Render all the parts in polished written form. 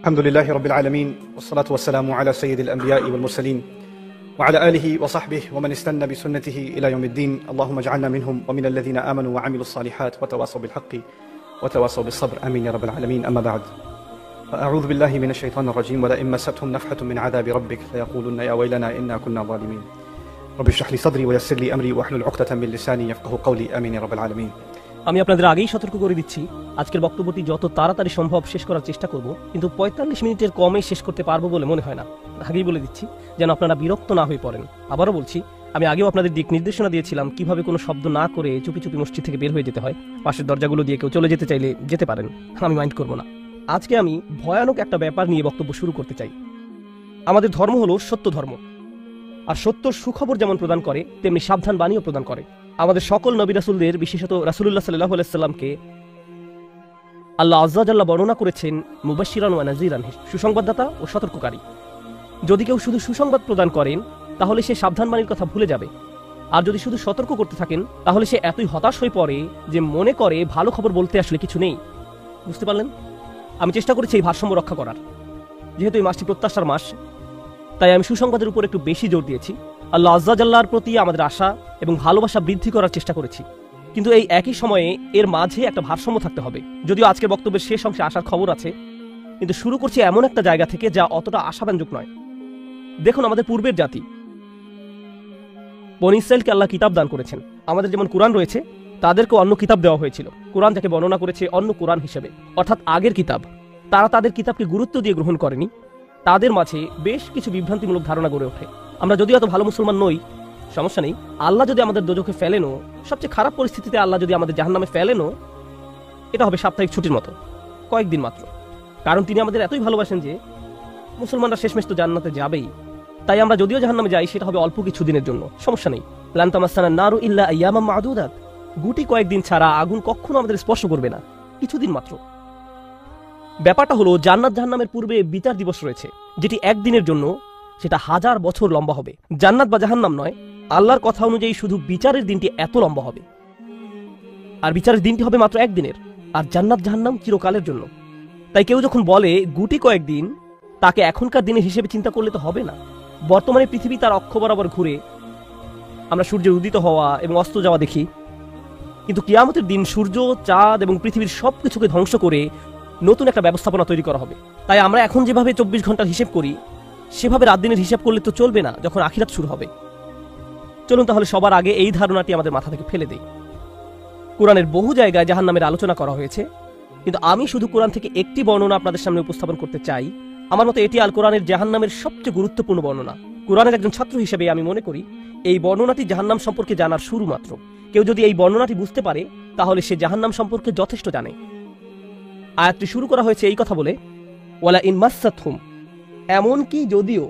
الحمد لله رب العالمين والصلاة والسلام على سيد الأنبياء والمرسلين وعلى آله وصحبه ومن استنى بسنته إلى يوم الدين اللهم اجعلنا منهم ومن الذين آمنوا وعملوا الصالحات وتواصوا بالحق وتواصوا بالصبر آمين يا رب العالمين أما بعد فأعوذ بالله من الشيطان الرجيم ولئن مستهم نفحة من عذاب ربك ليقولن يا ويلنا إنا كنا ظالمين رب اشرح لي صدري ويسر لي أمري واحلل عقدة من لساني يفقهوا قولي آمين يا رب العالمين আমি আপনাদের আগেই সতর্ক করে দিচ্ছি আজকের বক্তব্যটি যত তাড়াতাড়ি সম্ভব শেষ করার চেষ্টা করব, কিন্তু ৪৫ মিনিটের কমে শেষ করতে পারবো বলে মনে হয় না। আগেই বলে দিচ্ছি যেন আপনারা বিরক্ত না হয়ে পড়েন। আবারও বলছি, আমি আগেও আপনাদের দিক নির্দেশনা দিয়েছিলাম কিভাবে কোনো শব্দ না করে চুপি চুপি মসজিদ থেকে বের হয়ে যেতে হয়। পাশের দরজাগুলো দিয়ে কেউ চলে যেতে চাইলে যেতে পারেন, আমি মাইন্ড করব না। আজকে আমি ভয়ানক একটা ব্যাপার নিয়ে বক্তব্য শুরু করতে চাই। আমাদের ধর্ম হলো সত্য ধর্ম, আর সত্য সুখবর যেমন প্রদান করে তেমনি সাবধান বাণীও প্রদান করে। আমাদের সকল নবী রাসূলদের, বিশেষত রাসূলুল্লাহ সাল্লাল্লাহু আলাইহি সাল্লামকে আল্লাহ আযজা ওয়া জাল্লা বর্ণনা করেছেন মুবাশশিরান ওয়া নাযীরান, সুসংবাদদাতা ও সতর্ককারী। যদি কেউ শুধু সুসংবাদ প্রদান করেন তাহলে সে সাবধান বাণীর কথা ভুলে যাবে, আর যদি শুধু সতর্ক করতে থাকেন তাহলে সে এতই হতাশ হয়ে পড়ে যে মনে করে ভালো খবর বলতে আসলে কিছু নেই। বুঝতে পারলেন? আমি চেষ্টা করেছি এই ভারসাম্য রক্ষা করার। যেহেতু এই মাসটি প্রত্যাশার মাস, তাই আমি সুসংবাদের উপর একটু বেশি জোর দিয়েছি। আল্লাহ আযজা ওয়া জাল্লার প্রতি আমাদের আশা এবং ভালোবাসা বৃদ্ধি করার চেষ্টা করেছি, কিন্তু এই একই সময়ে এর মাঝে একটা ভারসাম্য থাকতে হবে। যদিও আজকের বক্তব্যের শেষ অংশে আসার খবর আছে, কিন্তু শুরু করছি এমন একটা জায়গা থেকে যা অতটা আশাব্যঞ্জক নয়। দেখুন, আমাদের পূর্বের জাতি বনী ইসরাইলকে আল্লাহ কিতাব দান করেছেন। আমাদের যেমন কুরআন রয়েছে, তাদেরকে অন্য কিতাব দেওয়া হয়েছিল। কুরআন যাকে বর্ণনা করেছে অন্য কুরআন হিসেবে, অর্থাৎ আগের কিতাব। তারা তাদের কিতাবকে গুরুত্ব দিয়ে গ্রহণ করেনি। তাদের মাঝে বেশ কিছু বিভ্রান্তিমূলক ধারণা গড়ে ওঠে। আমরা যদিও এত ভালো মুসলমান নই, সমস্যা নেই। আল্লাহ যদি আমাদের দোজখে ফেলেনও, সবচেয়ে খারাপ পরিস্থিতিতে আল্লাহ যদি আমাদের জাহান্নামে ফেলেনও, এটা হবে সাপ্তাহিক ছুটির মতো, কয়েকদিন মাত্র। কারণ তিনি আমাদের এতই ভালোবাসেন যে মুসলমানরা শেষমেশ তো জান্নাতে যাবেই। তাই আমরা যদিও জাহান্নামে যাই, সেটা হবে অল্প কিছু দিনের জন্য, সমস্যা নেই। লান তামাসসানান নারু ইল্লা আইয়ামাম মা'দুদাত, গুটি কয়েকদিন ছাড়া আগুন কখনো আমাদের স্পর্শ করবে না, কিছুদিন মাত্র। ব্যাপারটা হলো, জান্নাত জাহান্নামের পূর্বে বিচার দিবস রয়েছে, যেটি একদিনের জন্য, সেটা 1000 বছর লম্বা হবে। জান্নাত বা জাহান্নাম নয়, আল্লাহর কথা অনুযায়ী শুধু বিচারের দিনটি এত লম্বা হবে। আর বিচারের দিনটি হবে মাত্র একদিনের, আর জান্নাত জাহান্নাম চিরকালের জন্য। তাই কেউ যখন বলে গুটি কয়েকদিন, তাকে এখনকার দিনের হিসেবে চিন্তা করলে তো হবে না। বর্তমানে পৃথিবী তার অক্ষ বরাবর ঘুরে, আমরা সূর্যের উদিত হওয়া এবং অস্ত যাওয়া দেখি, কিন্তু কিয়ামতের দিন সূর্য, চাঁদ এবং পৃথিবীর সবকিছুকে ধ্বংস করে নতুন একটা ব্যবস্থাপনা তৈরি করা হবে। তাই আমরা এখন যেভাবে 24 ঘন্টার হিসেব করি, সেভাবে রাত দিনের হিসাব করলে তো চলবে না যখন আখিরাত শুরু হবে। চলুন তাহলে সবার আগে এই ধারণাটি আমাদের মাথা থেকে ফেলে দেই। কোরআনের বহু জায়গায় জাহান্নামের আলোচনা করা হয়েছে, কিন্তু আমি শুধু কোরআন থেকে একটি বর্ণনা আপনাদের সামনে উপস্থাপন করতে চাই। আমার মতে এটি আল কোরআনের জাহান্নামের সবচেয়ে গুরুত্বপূর্ণ বর্ণনা। কোরআনের একজন ছাত্র হিসেবে আমি মনে করি এই বর্ণনাটি জাহান্নাম সম্পর্কে জানার শুরু মাত্র। কেউ যদি এই বর্ণনাটি বুঝতে পারে, তাহলে সে জাহান্নাম সম্পর্কে যথেষ্ট জানে। আয়াতটি শুরু করা হয়েছে এই কথা বলে, ওয়ালা ইন মাসসাতহুম, এমনকি যদিও।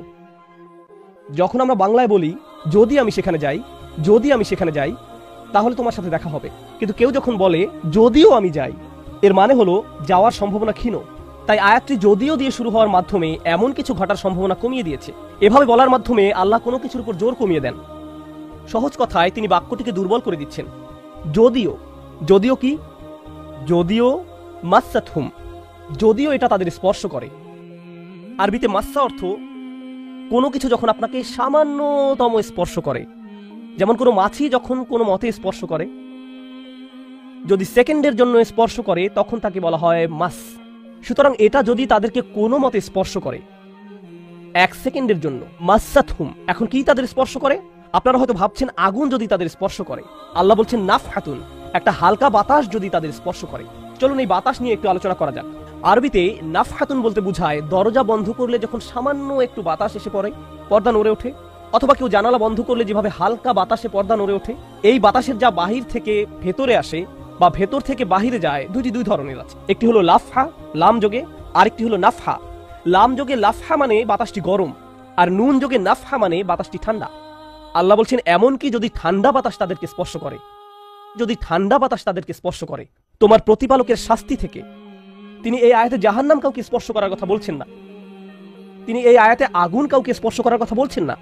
যখন আমরা বাংলায় বলি যদি আমি সেখানে যাই, যদি আমি সেখানে যাই, তাহলে তোমার সাথে দেখা হবে। কিন্তু কেউ যখন বলে যদিও আমি যাই, এর মানে হলো যাওয়ার সম্ভাবনা ক্ষীণ। তাই আয়াতটি যদিও দিয়ে শুরু হওয়ার মাধ্যমে এমন কিছু ঘটার সম্ভাবনা কমিয়ে দিয়েছে। এভাবে বলার মাধ্যমে আল্লাহ কোনো কিছুর উপর জোর কমিয়ে দেন। সহজ কথায় তিনি বাক্যটিকে দুর্বল করে দিচ্ছেন। যদিও, যদিও কি? যদিও মাসসাতহুম, যদিও এটা তাদের স্পর্শ করে। আরবিতে মাসসা অর্থ কোনো কিছু যখন আপনাকে সামান্যতম স্পর্শ করে, যেমন কোনো মাছি যখন কোনো মতে স্পর্শ করে, যদি সেকেন্ডের জন্য স্পর্শ করে তখন তাকে বলা হয় মাস। সুতরাং এটা যদি তাদেরকে কোনো মতে স্পর্শ করে 1 সেকেন্ডের জন্য, মাসসাতহুম। এখন কি তাদের স্পর্শ করে? আপনারা হয়তো ভাবছেন আগুন যদি তাদের স্পর্শ করে। আল্লাহ বলছেন নাফহাতুন, একটা হালকা বাতাস যদি তাদের স্পর্শ করে। চলুন এই বাতাস নিয়ে একটু আলোচনা করা যাক। আরবিতে নাফহাতুন বলতে বোঝায় দরজা বন্ধ করলে যখন সামান্য একটু বাতাস এসে পড়ে, পর্দা নড়ে ওঠে, অথবা কেউ জানালা বন্ধ করলে যেভাবে হালকা বাতাসে পর্দা নড়ে ওঠে। এই বাতাসের যা বাহির থেকে ভেতরে আসে বা ভেতর থেকে বাহিরে যায়, দুই ধরনের আছে। একটি হলো লাফহা, লাম যোগে, আরেকটি হলো নাফহা। লাম যোগে লাফহা মানে বাতাসটি গরম, আর নুন যোগে নাফহা মানে বাতাসটি ঠান্ডা। আল্লাহ বলছেন এমনকি যদি ঠান্ডা বাতাস তাদেরকে স্পর্শ করে, যদি ঠান্ডা বাতাস তাদেরকে স্পর্শ করে তোমার প্রতিপালকের শাস্তি থেকে। তিনি এই আয়াতে জাহান্নাম কাউকে স্পর্শ করার কথা বলছেন না, তিনি এই আয়াতে আগুন কাউকে স্পর্শ করার কথা বলছেন না,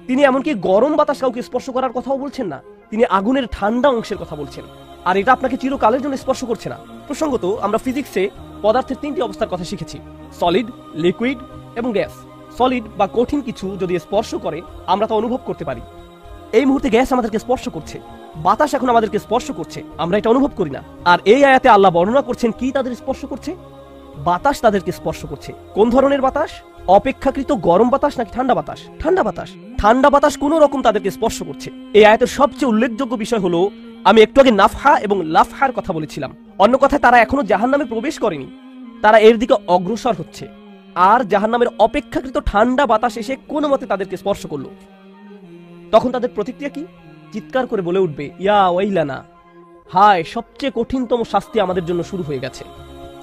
তিনি এমনকি গরম বাতাস কাউকে স্পর্শ করার কথাও বলছেন না, তিনি আগুনের ঠান্ডা অংশের কথা বলছেন। আর এটা আপনাকে চিরকালের জন্য স্পর্শ করছে না। প্রসঙ্গত আমরা ফিজিক্সে পদার্থের 3টি অবস্থার কথা শিখেছি, সলিড, লিকুইড এবং গ্যাস। সলিড বা কঠিন কিছু যদি স্পর্শ করে আমরা তা অনুভব করতে পারি। এই মুহূর্তে গ্যাস আমাদেরকে স্পর্শ করছে, বাতাস এখন আমাদেরকে স্পর্শ করছে, আমরা এটা অনুভব করি না। আর এই আয়াতে আল্লাহ বর্ণনা করছেন কি তাদের স্পর্শ করছে? বাতাস তাদেরকে স্পর্শ করছে। কোন ধরনের বাতাস? অপেক্ষাকৃত গরম বাতাস নাকি ঠান্ডা বাতাস? ঠান্ডা বাতাস। ঠান্ডা বাতাস কোন রকম তাদেরকে স্পর্শ করছে। এই আয়াতের সবচেয়ে উল্লেখযোগ্য বিষয় হলো, আমি একটু আগে নাফহা এবং লাফহার কথা বলেছিলাম। অন্য কথায় তারা এখনো জাহান্নামে প্রবেশ করেনি, তারা এর দিকে অগ্রসর হচ্ছে। আর জাহান্নামের অপেক্ষাকৃত ঠান্ডা বাতাস এসে কোনো মতে তাদেরকে স্পর্শ করলো। তখন তাদের প্রতিক্রিয়া কি? চিৎকার করে বলে উঠবে, ইয়া ওয়াইলানা, হায়, সবচেয়ে কঠিনতম শাস্তি আমাদের জন্য শুরু হয়ে গেছে।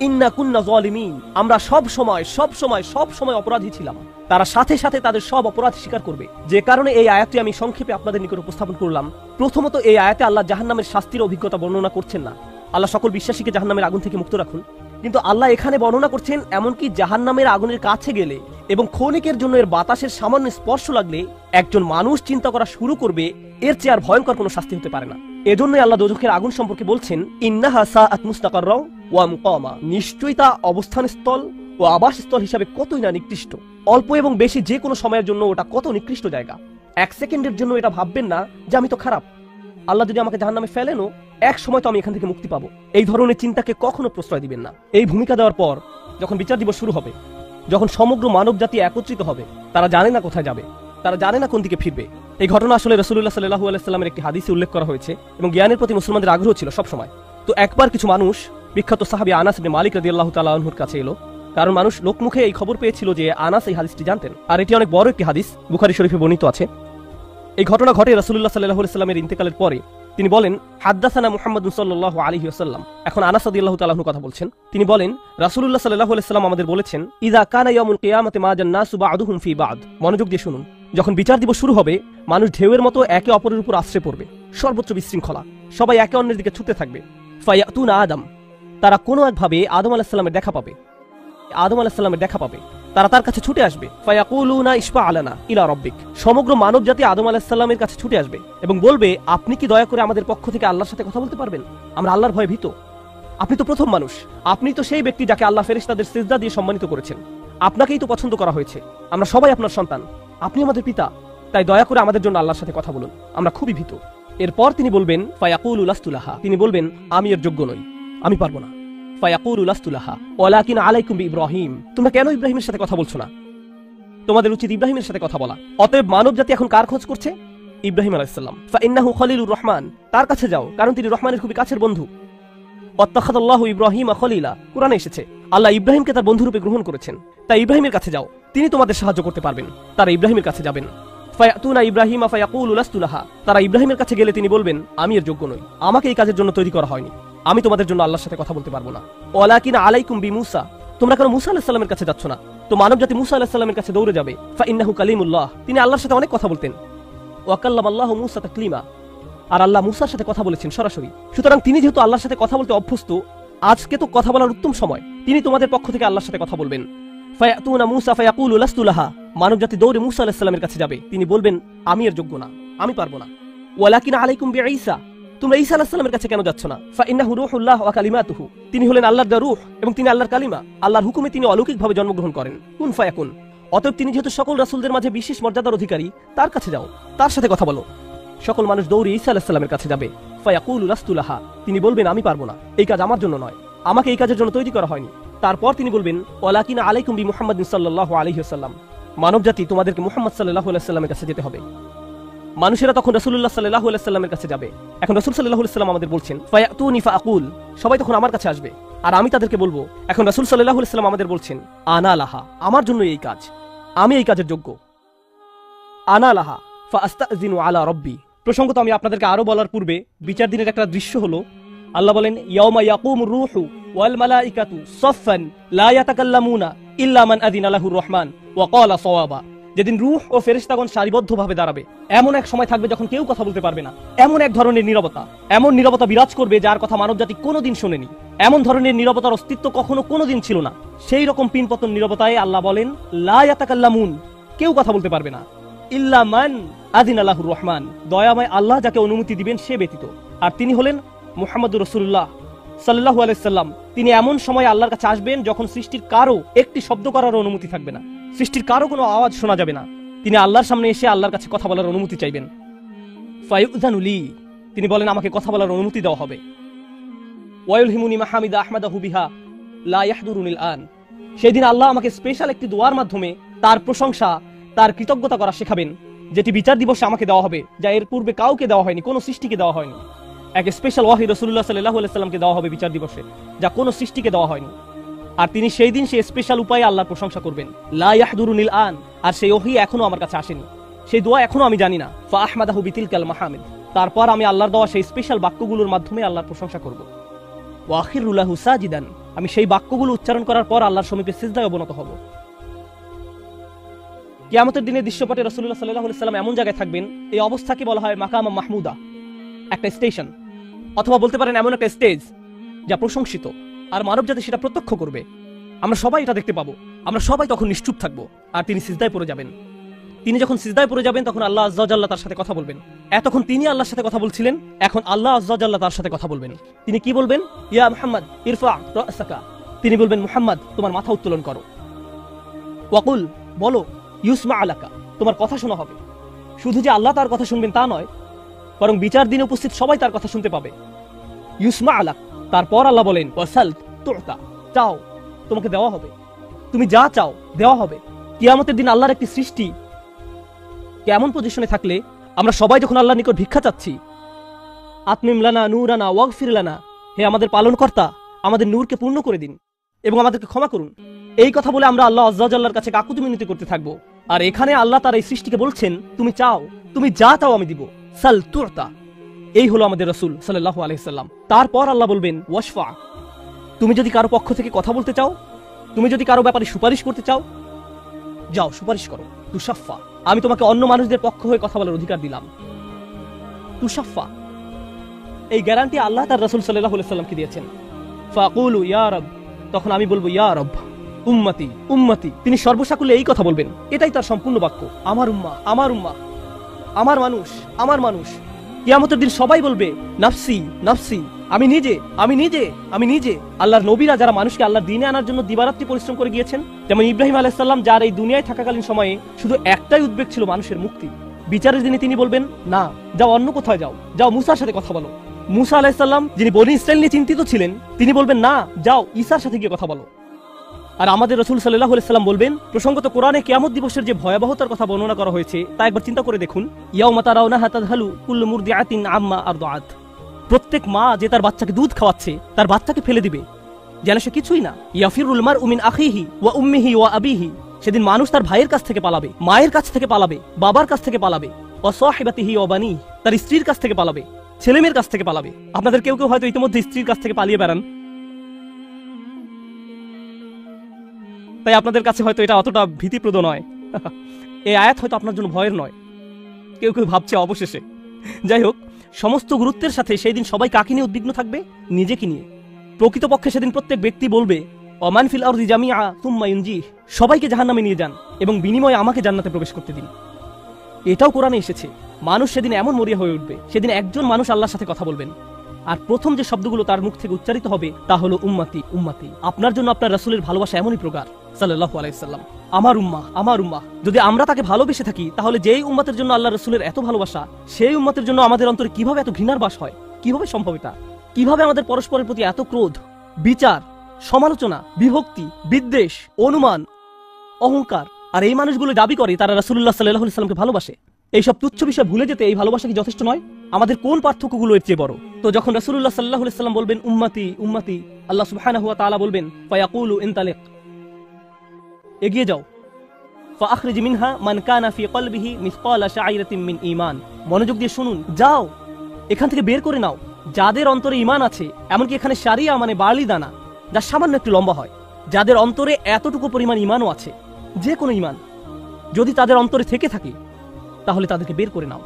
ইন্না কুন্না যালিমিন, আমরা সব সময় অপরাধী ছিলাম। তারা সাথে সাথে তাদের সব অপরাধ স্বীকার করবে। যে কারণে এই আয়াতটি আমি সংক্ষেপে আপনাদের নিকট উপস্থাপন করলাম। প্রথমত, এই আয়াতে আল্লাহ জাহান্নামের শাস্তির অভিজ্ঞতা বর্ণনা করছেন না। আল্লাহ সকল বিশ্বাসীকে জাহান্নামের আগুন থেকে মুক্ত রাখুন। কিন্তু আল্লাহ এখানে বর্ণনা করছেন এমনকি জাহান্নামের আগুনের কাছে গেলে এবং ক্ষণিকের জন্য এর বাতাসের সামান্য স্পর্শ লাগলে একজন মানুষ চিন্তা করা শুরু করবে এর চেয়ে আর ভয়ঙ্কর কোনো শাস্তি হতে পারে না। এজন্যই আল্লাহ দোজখের আগুন সম্পর্কে বলছেন, ইন্নাহা সাআত মুস্তাকাররা ওয়া মুকামা, নিশ্চয়ই তা অবস্থানস্থল ও আবাসস্থল হিসাবে কতই না নিকৃষ্ট। অল্প এবং বেশি যে কোনো সময়ের জন্য ওটা কত নিকৃষ্ট জায়গা। 1 সেকেন্ডের জন্য এটা ভাববেন না যে আমি তো খারাপ, আল্লাহ যদি আমাকে জাহান্নামে ফেলেনও এক সময় তো আমি এখান থেকে মুক্তি পাবো। এই ধরনের চিন্তাকে কখনো প্রশ্রয় দিবেন না। এই ভূমিকা দেওয়ার পর যখন বিচার দিবস শুরু হবে, যখন সমগ্র মানব জাতি একত্রিত হবে, তারা জানে না কোথায় যাবে, তারা জানে না কোন দিকে ফিরবে। এই ঘটনা আসলে রাসূলুল্লাহ সাল্লাল্লাহু আলাইহি সাল্লামের একটি হাদিসে উল্লেখ করা হয়েছে এবং জ্ঞানের প্রতি মুসলমানদের আগ্রহ ছিল সব সময়। তো একবার কিছু মানুষ বিখ্যাত সাহাবী আনাস ইবনে মালিক রাদিয়াল্লাহু তাআলা আনহুর কাছে এলো, কারণ মানুষ লোকমুখে এই খবর পেয়েছিল যে আনাস এই হাদিসটি জানতেন। আর এটি অনেক বড় একটি হাদিস, বুখারী শরীফে বর্ণিত আছে। এই ঘটনা ঘটে রাসূলুল্লাহ সাল্লাল্লাহু আলাইহি সাল্লামের ইন্তেকালের পরে। তিনি বলেন, হাদ্দাসানা মুহাম্মাদুন সাল্লাল্লাহু আলাইহি ওয়াসাল্লাম। এখন আনাস রাদিয়াল্লাহু তাআলা আনহু কথা বলছেন। তিনি বলেন, রাসূলুল্লাহ সাল্লাল্লাহু আলাইহি সাল্লাম আমাদের বলেছেন, ইযা কানা ইয়াউমুল কিয়ামাতি মা জান্নাসু বা'দুহুম ফি বা'দ। মনোযোগ দিয়ে শুনুন। যখন বিচার দিবস শুরু হবে, মানুষ ঢেউয়ের মতো একে অপরের উপর আশ্রয় পড়বে, সর্বোচ্চ বিশৃঙ্খলা, সবাই একে অন্যের দিকে ছুটতে থাকবে। ফায়াতুনা আদম, তারা কোনো একভাবে আদম আলাইহিস সালামের দেখা পাবে, তারা তার কাছে ছুটে আসবে। ফায়াকুলুনা ইশফা আলানা ইলা রাব্বিক, সমগ্র মানব জাতি আদম আলাইহিস সালামের কাছে ছুটে আসবে এবং বলবে, আপনি কি দয়া করে আমাদের পক্ষ থেকে আল্লাহর সাথে কথা বলতে পারবেন? আমরা আল্লাহর ভয়ে ভীত। আপনি তো প্রথম মানুষ, আপনি তো সেই ব্যক্তি যাকে আল্লাহ ফেরেশতাদের সিজদা দিয়ে সম্মানিত করেছেন, আপনাকেই তো পছন্দ করা হয়েছে, আমরা সবাই আপনার সন্তান, আপনি আমাদের পিতা, তাই দয়া করে আমাদের জন্য আল্লাহর সাথে কথা বলুন, আমরা খুবই ভীত। এরপর তিনি বলবেন, ফায়াকুলু লাস্তু লাহা, তিনি বলবেন, আমি এর যোগ্য নই, আমি পারবো না। ফায়াকুলু লাস্তু লাহা ওয়ালাকিন আলাইকুম বিইব্রাহিম, তোমরা কেন ইব্রাহিমের সাথে কথা বলছো না? তোমাদের উচিত ইব্রাহিমের সাথে কথা বলা। অতএব মানব জাতি এখন কার খোঁজ করছে? ইব্রাহিম আলাইহিস সালাম। ফাইন্নাহু খলিলুর রহমান, তার কাছে যাও, কারণ তিনি রহমানের খুবই কাছের বন্ধু। ওয়াত্তাখাযাল্লাহু ইব্রাহিমা খলিলা, কুরআনে এসেছে আল্লাহ ইব্রাহিমকে তার বন্ধুরূপে গ্রহণ করেছেন। তাই ইব্রাহিমের কাছে যাও, তিনি তোমাদের সাহায্য করতে পারবেন। তারা ইব্রাহিমের কাছে যাবেন। ফায়াতুনা ইব্রাহিমা ফায়াকুলু লাস্তু লাহা, তারা ইব্রাহিমের কাছে গেলে তিনি বলবেন, আমি এর যোগ্য নই, আমাকে এই কাজের জন্য তৈরি করা হয়নি, আমি তোমাদের জন্য আল্লাহর সাথে কথা বলতে পারবো না। ওয়ালাকিন আলাইকুম বিমূসা, তোমরা কেন মুসা আলাইহিস সালামের কাছে যাচ্ছ না? তো মানব জাতি মুসা আলাইহিস সালামের কাছে দৌড়ে যাবে। ফাইন্নাহু কালিমুল্লাহ, তিনি আল্লাহর সাথে অনেক কথা বলতেন। ওয়া কাল্লামাল্লাহু মূসা তাকলিমা, আর আল্লাহ মুসার সাথে কথা বলেছেন সরাসরি। সুতরাং তিনি যেহেতু আল্লাহর সাথে কথা বলতে অভ্যস্ত, আজকে তো কথা বলার উত্তম সময়, তিনি তোমাদের পক্ষ থেকে আল্লাহর সাথে কথা বলবেন। ফায়াতুনা মূসা ফায়াকুলু লাস্তু লাহা, মানব জাতি দৌড়ে মুসা আলাইহিস সালামের কাছে যাবে, তিনি বলবেন, আমি এর যোগ্য না, আমি পারবো না। ওয়ালাকিন আলাইকুম বিঈসা, তোমরা ঈসা আলাইহিস সালামের কাছে কেন যাচ্ছ না? ফাইন্নাহু রূহুল্লাহ ওয়া কালিমাতুহু, তিনি হলেন আল্লাহর দেওয়া রূহ এবং তিনি আল্লাহর কালিমা, আল্লাহর হুকুমে তিনি অলৌকিকভাবে জন্মগ্রহণ করেন। কুন ফায়াকুন, অতএব তিনি যেহেতু সকল রাসূলদের মাঝে বিশেষ মর্যাদার অধিকারী, তার কাছে যাও, তার সাথে কথা বলো। সকল মানুষ দৌড়ে ঈসা আলাইহিস সালামের কাছে যাবে। ফায়াকুলু লাস্তু লাহা, তিনি বলবেন, আমি পারবো না, এই কাজ আমার জন্য নয়, আমাকে এই কাজের জন্য তৈরি করা হয়নি। তারপর তিনি বলবেন, ওয়ালাকিন আলাইকুম বিমুহাম্মাদিন সাল্লাল্লাহু আলাইহি ওয়াসাল্লাম, মানব জাতি তোমাদেরকে মুহাম্মদ সাল্লাল্লাহু আলাইহি ওয়াসাল্লামের কাছে যেতে হবে। মানুষেরা তখন রাসূলুল্লাহ সাল্লাল্লাহু আলাইহি ওয়াসাল্লামের কাছে যাবে। এখন রাসূল সাল্লাল্লাহু আলাইহি ওয়াসাল্লাম আমাদের বলছেন, ফায়াতুনি ফাআকুল, সবাই তখন আমার কাছে আসবে আর আমি তাদেরকে বলবো। এখন রাসূল সাল্লাল্লাহু আলাইহি ওয়াসাল্লাম আমাদের বলছেন, আনা লাহা, আমার জন্য এই কাজ, আমি এই কাজের যোগ্য। আনা লাহা ফাআস্তাযিনু আলা রাব্বি। প্রসঙ্গত আমি আপনাদেরকে আরো বলার পূর্বে বিচার দিনের একটা দৃশ্য হলো, আল্লাহ বলেন, ইয়াউমা ইয়াকুমুর রূহু ওয়াল মালাইকাতু সাফফান লা ইয়াতাকাল্লামুনা ইল্লা মান আযিনা লাহুর রহমান ওয়া ক্বালা সাওয়াবা। যেদিন রূহ ও ফেরেশতাগণ সারিবদ্ধভাবে দাঁড়াবে, এমন এক সময় থাকবে যখন কেউ কথা বলতে পারবে না। এমন এক ধরনের নীরবতা, এমন নীরবতা বিরাজ করবে যার কথা মানবজাতি কোনোদিন শোনেনি। এমন ধরনের নীরবতার অস্তিত্ব কখনো কোনোদিন ছিল না। সেই রকম পিনপতন নীরবতায় আল্লাহ বলেন, লা ইয়াতাকাল্লামুন, কেউ কথা বলতে পারবে না, ইল্লা মান আযিনা লাহুর রহমান, দয়াময় আল্লাহ যাকে অনুমতি দিবেন সে ব্যতীত। আর তিনি হলেন মুহাম্মদুর রাসূলুল্লাহ সাল্লাল্লাহু আলাইহি সাল্লাম তিনি এমন সময় আল্লাহর কাছে আসবেন যখন সৃষ্টির কারো একটি শব্দ করার অনুমতি থাকবে না, সৃষ্টির কারো কোনো আওয়াজ শোনা যাবে না। তিনি আল্লাহর সামনে এসে আল্লাহর কাছে কথা বলার অনুমতি চাইবেন। ফায়ুযানু লি, তিনি বলেন আমাকে কথা বলার অনুমতি দেওয়া হবে। ওয়ায়ুলহিমুনি মাহামিদা আহমাদাহু বিহা লা ইয়াহদুরুনিল আন, সেদিন আল্লাহ আমাকে স্পেশাল একটি দোয়ার মাধ্যমে তার প্রশংসা, তার কৃতজ্ঞতা করা শেখাবেন, যেটি বিচার দিবসে আমাকে দেওয়া হবে, যা এর পূর্বে কাউকে দেওয়া হয়নি, কোনো সৃষ্টিকে দেওয়া হয়নি। এক স্পেশাল ওয়াহি রাসূলুল্লাহ সাল্লাল্লাহু আলাইহি সাল্লামকে দেওয়া হবে বিচার দিবসে, যা কোনো সৃষ্টিকে দেওয়া হয়নি। আর তিনি সেই দিন সেই স্পেশাল উপায়ে আল্লাহর প্রশংসা করবেন, লা ইয়াহদুরুনিল আন। আর সেই ওহী এখনো আমার কাছে আসেনি, সেই দোয়া এখনো আমি জানি না। ফা আহমাদাহু বিতিলকাল মাহামিদ, তারপর আমি আল্লাহর দেওয়া সেই স্পেশাল বাক্যগুলোর মাধ্যমে আল্লাহর প্রশংসা করব। ওয়া আখিরু লাহু সাজিদান, আমি সেই বাক্যগুলো উচ্চারণ করার পর আল্লাহর সমীপে সিজদায় অবনত হব। কিয়ামতের দিনে দৃশ্যপটে রাসূলুল্লাহ সাল্লাল্লাহু আলাইহি সাল্লাম এমন জায়গায় থাকবেন, এই অবস্থাকে বলা হয় মাকাম মাহমুদা, একটা স্টেশন, অথবা বলতে পারেন এমন একটা স্টেজ যা প্রশংসিত, আর মানব জাতি সেটা প্রত্যক্ষ করবে। আমরা সবাই এটা দেখতে পাবো, আমরা সবাই তখন নিশ্চুপ থাকবো, আর তিনি সিজদায় পড়ে যাবেন। তিনি যখন সিজদায় পড়ে যাবেন তখন আল্লাহ আযজা ওয়া জাল্লা তার সাথে কথা বলবেন। এতক্ষণ তিনি আল্লাহর সাথে কথা বলছিলেন, এখন আল্লাহ আযজা ওয়া জাল্লা তার সাথে কথা বলবেন। তিনি কি বলবেন? ইয়া মুহাম্মদ ইরফা রাসাকা, তিনি বলবেন মুহাম্মদ তোমার মাথা উত্তোলন করো। ওয়াকুল, বলো, ইউসমা আলাকা, তোমার কথা শোনা হবে। শুধু যে আল্লাহ তার কথা শুনবেন তা নয়, বরং বিচার দিনে উপস্থিত সবাই তার কথা শুনতে পাবে। ইউসমা আলাক, তারপর আল্লাহ বলেন ওয়াসাল তুতা, চাও তোমাকে দেওয়া হবে, তুমি যা চাও দেওয়া হবে। কিয়ামতের দিন আল্লাহর একটি সৃষ্টি কেমন পজিশনে থাকলে আমরা সবাই যখন আল্লাহর নিকট ভিক্ষা চাচ্ছি, আতমিম লানা নূরানা ওয়াগফির লানা, হে আমাদের পালনকর্তা আমাদের নূরকে পূর্ণ করে দিন এবং আমাদেরকে ক্ষমা করুন, এই কথা বলে আমরা আল্লাহ আযজা ওয়া জাল্লার কাছে কাকুতি মিনতি করতে থাকবো। আর এখানে আল্লাহ তার এই সৃষ্টিকে বলছেন তুমি চাও, তুমি যা চাও আমি দিব, সাল তুতা। এই হলো আমাদের রাসূল সাল্লাল্লাহু আলাইহি সাল্লাম। তারপর আল্লাহ বলবেন ওয়াশফা, তুমি যদি কারো পক্ষ থেকে কথা বলতে চাও, তুমি যদি কারো ব্যাপারে সুপারিশ করতে চাও, যাও সুপারিশ করো। তুশাফা, আমি তোমাকে অন্য মানুষদের পক্ষ হয়ে কথা বলার অধিকার দিলাম। তুশাফা, এই গ্যারান্টি আল্লাহ তার রাসূল সাল্লাল্লাহু আলাইহি সাল্লামকে দিয়েছেন। ফাকুলু ইয়া রব, তখন আমি বলবো ইয়া রব, উম্মতি উম্মতি, তিনি সর্বসাকুল্যে এই কথা বলবেন, এটাই তার সম্পূর্ণ বাক্য, আমার উম্মাহ আমার উম্মাহ, আমার মানুষ আমার মানুষ। কিয়ামতের দিন সবাই বলবে নাফসি নাফসি, আমি নিজে আমি নিজে আমি নিজে। আল্লাহর নবীরা যারা মানুষকে আল্লাহর দ্বীনে আনার জন্য দিবারাত্রি পরিশ্রম করে গিয়েছেন, যেমন ইব্রাহিম আলাইহিস সালাম, যার এই দুনিয়ায় থাকাকালীন সময়ে শুধু একটাই উদ্বেগ ছিল মানুষের মুক্তি। বিচারের দিনে তিনি বলবেন না, যাও অন্য কোথাও যাও, যাও মুসার সাথে কথা বলো। মুসা আলাইহিস সালাম যিনি বনী ইসরাইল নিয়ে চিন্তিত ছিলেন, তিনি বলবেন না, যাও ঈসার সাথে গিয়ে কথা বলো। আর আমাদের রাসূল সাল্লাল্লাহু আলাইহি সাল্লাম বলবেন, প্রসঙ্গত কোরআনে কিয়ামত দিবসের যে ভয়াবহতার কথা বর্ণনা করা হয়েছে তা একবার চিন্তা করে দেখুন। ইয়াউমা তারাউনাহা তাযহালু কুল্লু মুরদিআতিন আম্মা আরদাআত, প্রত্যেক মা যে তার বাচ্চাকে দুধ খাওয়াচ্ছে তার বাচ্চাকে ফেলে দিবে যেন সে কিছুই না। ইয়াফিরুল মারউ মিন আখিহি ওয়া উম্মিহি ওয়া আবিহি, সেদিন মানুষ তার ভাইয়ের কাছ থেকে পালাবে, মায়ের কাছ থেকে পালাবে, বাবার কাছ থেকে পালাবে। ওয়া সাহিবাতিহি ওয়া বানি, তার স্ত্রীর কাছ থেকে পালাবে, ছেলেমেয়ের কাছ থেকে পালাবে। আপনাদের কেউ কেউ হয়তো ইতিমধ্যে স্ত্রীর কাছ থেকে পালিয়ে বেড়ান, তাই আপনাদের কাছে হয়তো এটা অতটা ভীতিপ্রদ নয়। এই আয়াত হয়তো আপনার জন্য ভয়ের নয়, কেউ কেউ ভাবছে অবশেষে। যাই হোক, সমস্ত গুরুত্বের সাথে সেই দিন সবাই কাকে নিয়ে উদ্বিগ্ন থাকবে? নিজেকে নিয়ে। প্রকৃতপক্ষে সেদিন প্রত্যেক ব্যক্তি বলবে ওমান ফিল আরদি জামিআ সুম্মা ইউনজিহ, সবাইকে জাহান্নামে নিয়ে যান এবং বিনিময়ে আমাকে জান্নাতে প্রবেশ করতে দিন। এটাও কোরআনে এসেছে। মানুষ সেদিন এমন মরিয়া হয়ে উঠবে, সেদিন একজন মানুষ আল্লাহর সাথে কথা বলবেন, আর প্রথম যে শব্দগুলো তার মুখ থেকে উচ্চারিত হবে তা হলো উম্মতি উম্মতি। আপনার জন্য আপনার রাসূলের ভালোবাসা এমনই প্রকার সাল্লাল্লাহু আলাইহি সাল্লাম, আমার উম্মাহ আমার উম্মাহ। যদি আমরা তাকে ভালোবেসে থাকি, তাহলে যেই উম্মতের জন্য আল্লাহ রাসূলের এত ভালোবাসা, সেই উম্মতের জন্য আমাদের অন্তরে কিভাবে এত ঘৃণার বাস হয়? কিভাবে সম্ভব এটা? কিভাবে আমাদের পরস্পরের প্রতি এত ক্রোধ, বিচার, সমালোচনা, বিভক্তি, বিদ্বেষ, অনুমান, অহংকার? আর এই মানুষগুলো দাবি করে তারা রাসূলুল্লাহ সাল্লাল্লাহু আলাইহি সাল্লামকে ভালোবাসে। এইসব তুচ্ছ বিষয় ভুলে যেতে এই ভালোবাসা কি যথেষ্ট নয়? আমাদের কোন পার্থক্যগুলো এর চেয়ে বড়? তো যখন রাসূলুল্লাহ সাল্লাল্লাহু আলাইহি সাল্লাম বলবেন উম্মতি উম্মতি, আল্লাহ সুবহানাহু ওয়া তাআলা বলবেন ফায়াকুলু ইনতালিক, এগিয়ে যাও। ফাআখরিজ মিনহা মান কানা ফি কলবিহি মিসকালা শাইরাতিন মিন ঈমান, মনোযোগ দিয়ে শুনুন, যাও এখান থেকে বের করে নাও যাদের অন্তরে ঈমান আছে, এমনকি এখানে শারিয়া মানে বার্লি দানা, যা সামান্য একটু লম্বা হয়, যাদের অন্তরে এতটুকু পরিমাণ ঈমানও আছে, যে কোনো ঈমান যদি তাদের অন্তরে থেকে থাকে, তাহলে তাদেরকে বের করে নাও।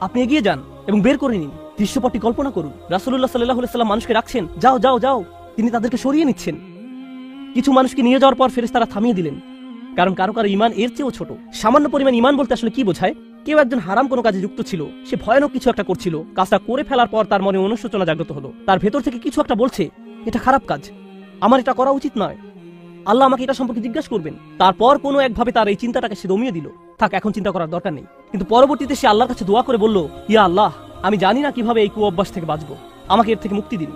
আপনি এগিয়ে যান এবং বের করে নিন। দৃশ্যপটটি কল্পনা করুন, রাসূলুল্লাহ সাল্লাল্লাহু আলাইহি সাল্লাম মানুষকে রাখছেন, যাও যাও যাও, তিনি তাদেরকে সরিয়ে নিচ্ছেন। কিছু মানুষকে নিয়ে যাওয়ার পর ফেরেশতারা থামিয়ে দিলেন, কারণ কারো কারো ঈমান এর চেয়েও ছোট। সামান্য পরিমাণ ঈমান বলতে আসলে কি বোঝায়? কেউ একজন হারাম কোনো কাজে যুক্ত ছিল, সে ভয়ানক কিছু একটা করছিল, কাজটা করে ফেলার পর তার মনে অনুশোচনা জাগ্রত হলো, তার ভেতর থেকে কিছু একটা বলছে এটা খারাপ কাজ, আমার এটা করা উচিত নয়, আল্লাহ আমাকে এটা সম্পর্কে জিজ্ঞাসা করবেন। তারপর কোনো একভাবে তার এই চিন্তাটাকে সে দমিয়ে দিল, থাক এখন চিন্তা করার দরকার নেই। কিন্তু পরবর্তীতে সে আল্লাহর কাছে দোয়া করে বলল, ইয়া আল্লাহ, আমি জানি না কিভাবে এই কুঅভ্যাস থেকে বাঁচবো, আমাকে এর থেকে মুক্তি দিন।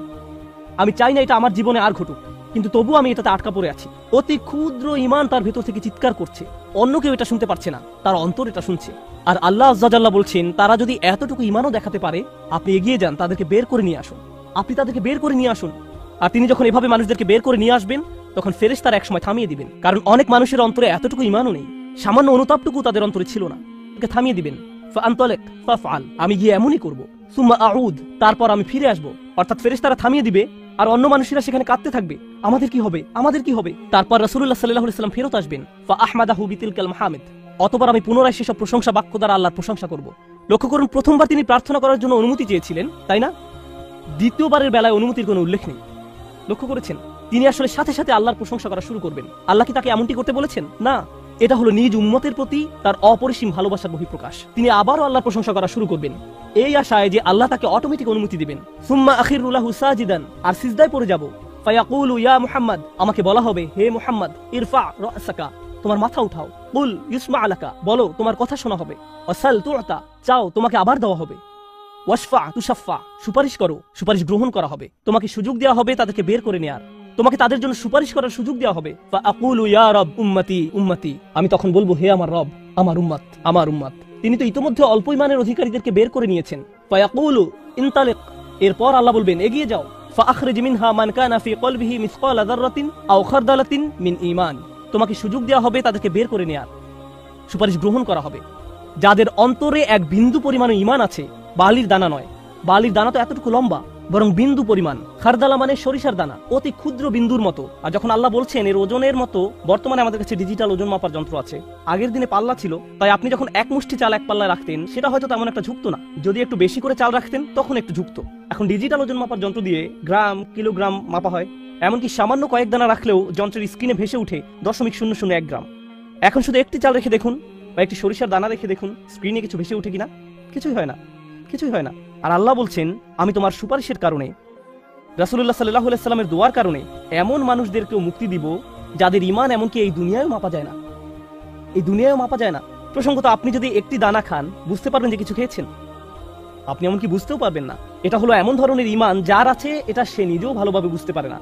আমি চাই না এটা আমার জীবনে আর ঘটুক, কিন্তু তবু আমি এটাতে আটকা পড়ে আছি। অতি ক্ষুদ্র ঈমান তার ভেতর থেকে চিৎকার করছে, অন্য কেউ এটা শুনতে পারছে না, তার অন্তর এটা শুনছে। আর আল্লাহ আজ্জা জাল্লা বলছেন, তারা যদি এতটুকু ঈমানও দেখাতে পারে, আপনি এগিয়ে যান, তাদেরকে বের করে নিয়ে আসুন, আপনি তাদেরকে বের করে নিয়ে আসুন। আর তিনি যখন এভাবে মানুষদেরকে বের করে নিয়ে আসবেন, তখন ফেরেশতারা একসময় থামিয়ে দিবেন, কারণ অনেক মানুষের অন্তরে এতটুকু ঈমানও নেই, সামান্য অনুতাপটুকু তাদের অন্তরে ছিল না। থামিয়ে দিবেন, ফাআনতালিক ফাফআল, আমি গিয়ে এমনই করব, সুম্মা আউদ, তারপর আমি ফিরে আসব। অর্থাৎ ফেরেশতারা থামিয়ে দিবে, আর অন্য মানুষেরা সেখানে কাঁদতে থাকবে, আমাদের কি হবে, আমাদের কি হবে। তারপর রাসূলুল্লাহ সাল্লাল্লাহু আলাইহি ওয়াসাল্লাম ফেরত আসবেন, ফাআহমাদাহু বিতিলকাল মাহামিদ, অতঃপর আমি পুনরায় সেসব প্রশংসা বাক্য দ্বারা আল্লাহর প্রশংসা করব। লক্ষ্য করুন, প্রথমবার তিনি প্রার্থনা করার জন্য অনুমতি চেয়েছিলেন, তাই না? দ্বিতীয়বারের বেলায় অনুমতির কোনো উল্লেখ নেই। লক্ষ্য করেছেন, তিনি আসলে সাথে সাথে আল্লাহর প্রশংসা করা শুরু করবেন। আল্লাহ কি তাকে এমনটি করতে বলেছেন? না, এটা হলো নিজ উম্মতের প্রতি তার অপরিসীম ভালোবাসার বহিঃপ্রকাশ। তিনি আবারও আল্লাহর প্রশংসা করা শুরু করবেন, এই আশায় যে আল্লাহ তাকে অটোমেটিক অনুমতি দিবেন। সুম্মা আখিরু লাহু সাজিদান, আর সিজদায় পড়ে যাব। ফায়াকুলু ইয়া মুহাম্মদ, আমাকে বলা হবে, হে মুহাম্মদ, ইরফা রাসাকা, তোমার মাথা উঠাও। কুল ইউসমা আলাকা, বলো তোমার কথা শোনা হবে। ওয়াসাল তুতা, চাও তোমাকে আবার দেওয়া হবে। ওয়াশফা তুশাফা, সুপারিশ করো, সুপারিশ গ্রহণ করা হবে। তোমাকে সুযোগ দেওয়া হবে তাদেরকে বের করে নেয়ার, তোমাকে তাদের জন্য সুপারিশ করার সুযোগ দেওয়া হবে। ফাআকুলু ইয়া রব উম্মতি উম্মতি, আমি তখন বলবো, হে আমার রব, আমার উম্মত, আমার উম্মত। তিনি তো ইতোমধ্যে অল্প ঈমানের অধিকারীদেরকে বের করে নিয়েছেন। ফায়াকুলু ইনতালিক, এরপর আল্লাহ বলবেন, এগিয়ে যাও। ফাআখরিজ মিনহা মান কানা ফি কলবিহি মিসকালা যাররাতিন আও খারদালাতিন মিন ঈমান, তোমাকে সুযোগ দেওয়া হবে তাদেরকে বের করে নেয়ার, সুপারিশ গ্রহণ করা হবে। যাদের অন্তরে এক বিন্দু পরিমাণ ঈমান আছে, বালির দানা নয়, বালির দানা তো এতটুকু লম্বা, বরং বিন্দু পরিমাণ। খারদালা মানে সরিষার দানা, অতি ক্ষুদ্র বিন্দুর মতো। আর যখন আল্লাহ বলছেন এর ওজনের মতো, বর্তমানে আমাদের কাছে ডিজিটাল ওজন মাপার যন্ত্র আছে, আগের দিনে পাল্লা ছিল, তাই আপনি যখন এক মুষ্টি চাল এক পাল্লায় রাখতেন, সেটা হয়তো তেমন একটা ঝুঁকতো না। যদি একটু বেশি করে চাল রাখতেন, তখন একটু ঝুঁকতো। এখন ডিজিটাল ওজন মাপার যন্ত্র দিয়ে গ্রাম, কিলোগ্রাম মাপা হয়। এমনকি সামান্য কয়েক দানা রাখলেও যন্ত্রের স্ক্রিনে ভেসে উঠে 0.001 গ্রাম। এখন শুধু একটি চাল রেখে দেখুন, বা একটি সরিষার দানা রেখে দেখুন, স্ক্রিনে কিছু ভেসে উঠে কিনা? কিছুই হয় না, কিছুই হয় না। আর আল্লাহ বলছেন, আমি তোমার সুপারিশের কারণে, রাসূলুল্লাহ সাল্লাল্লাহু আলাইহি সাল্লামের দোয়ার কারণে এমন মানুষদেরকেও মুক্তি দিব যাদের ঈমান এমনকি এই দুনিয়ায়ও মাপা যায় না, এই দুনিয়ায়ও মাপা যায় না। প্রসঙ্গত, আপনি যদি একটি দানা খান, বুঝতে পারবেন যে কিছু খেয়েছেন, আপনি এমনকি বুঝতেও পারবেন না। এটা হলো এমন ধরনের ঈমান যার আছে, এটা সে নিজেও ভালোভাবে বুঝতে পারে না।